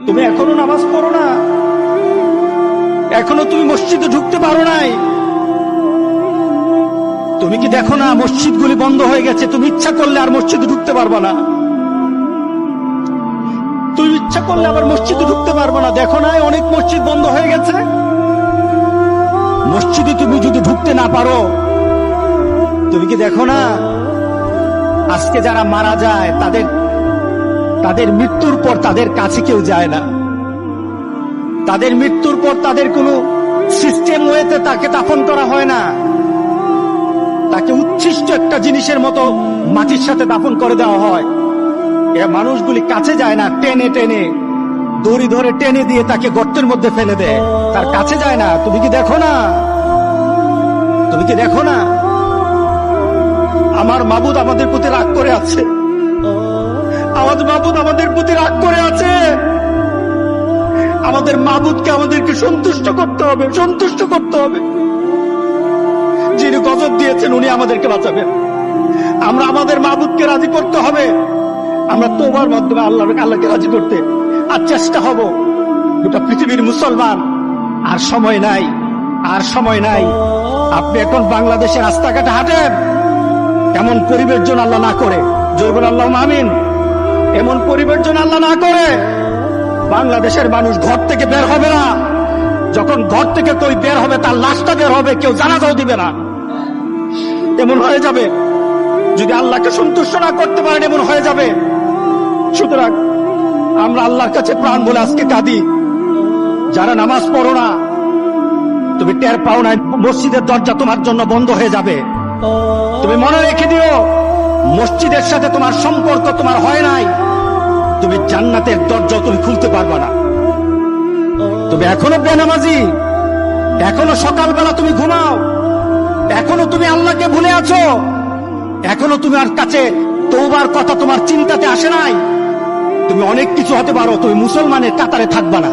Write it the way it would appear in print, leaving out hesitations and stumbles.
তুমি এখনো নামাজ পড়ো না, এখনো তুমি মসজিদে ঢুকতে পারো নাই। তুমি কি দেখো না মসজিদগুলি বন্ধ হয়ে গেছে? তুমি ইচ্ছা করলে আর মসজিদে ঢুকতে পারবে না, তুমি ইচ্ছা করলে আবার মসজিদে ঢুকতে পারবে না। দেখো না অনেক মসজিদ বন্ধ হয়ে গেছে। মসজিদে তুমি যদি ঢুকতে না পারো, তুমি কি দেখো না আজকে যারা মারা যায় তাদের মৃত্যুর পর তাদের কাছে কেউ যায় না। তাদের মৃত্যুর পর তাদের কোনো সিস্টেম ওয়েতে তাকে দাফন করা হয় না, তাকে উচ্ছিষ্ট একটা জিনিসের মতো মাটির সাথে দাফন করে দেওয়া হয়। এ মানুষগুলি কাছে যায় না, টেনে টেনে দড়ি ধরে টেনে দিয়ে তাকে গর্তের মধ্যে ফেলে দেয়, তার কাছে যায় না। তুমি কি দেখো না? তুমি কি দেখো না আমার মাবুদ আমাদের প্রতি রাগ করে আছে? আমাদের মাবুদ আমাদের প্রতি রাগ করে আছে। আমাদের মাবুদকে আমাদেরকে সন্তুষ্ট করতে হবে, সন্তুষ্ট করতে হবে। যিনি গজব দিয়েছেন উনি আমাদেরকে বাঁচাবেন। আমরা আমাদের মাবুদকে রাজি করতে হবে। আমরা তওবার মাধ্যমে আল্লাহকে রাজি করতে আর চেষ্টা হব। গোটা পৃথিবীর মুসলমান আর সময় নাই, আর সময় নাই। আপনি এখন বাংলাদেশের রাস্তাঘাটে হাঁটেন, এমন পরিবেশ যেন আল্লাহ না করে, জয় বলে আল্লাহুম্মা আমিন। এমন পরিবেশ যেন আল্লাহ না করে বাংলাদেশের মানুষ ঘর থেকে বের হবে না। যখন ঘর থেকে কেউ বের হবে তার লাশটা বের হবে, কেউ জানাজাও দিবে না। এমন হয়ে যাবে যদি আল্লাহকে সন্তুষ্ট না করতে পারেন, এমন হয়ে যাবে। সুতরাং আমরা আল্লাহর কাছে প্রাণ বলে আজকে কাঁদি। যারা নামাজ পড়ো না, তুমি টের পাও না মসজিদের দরজা তোমার জন্য বন্ধ হয়ে যাবে। তুমি মনে রেখে দিও, মসজিদের সাথে তোমার সম্পর্ক তোমার হয় নাই, তুমি জান্নাতের দরজা তুমি খুলতে পারবে না। তুমি এখনো বেনামাজি, এখনো সকালবেলা তুমি ঘুমাও, এখনো তুমি আল্লাহকে ভুলে আছো, এখনো তোমার কাছে তওবার কথা তোমার চিন্তাতে আসে নাই। তুমি অনেক কিছু হতে পারো, তুমি মুসলমানের কাতারে থাকবা না।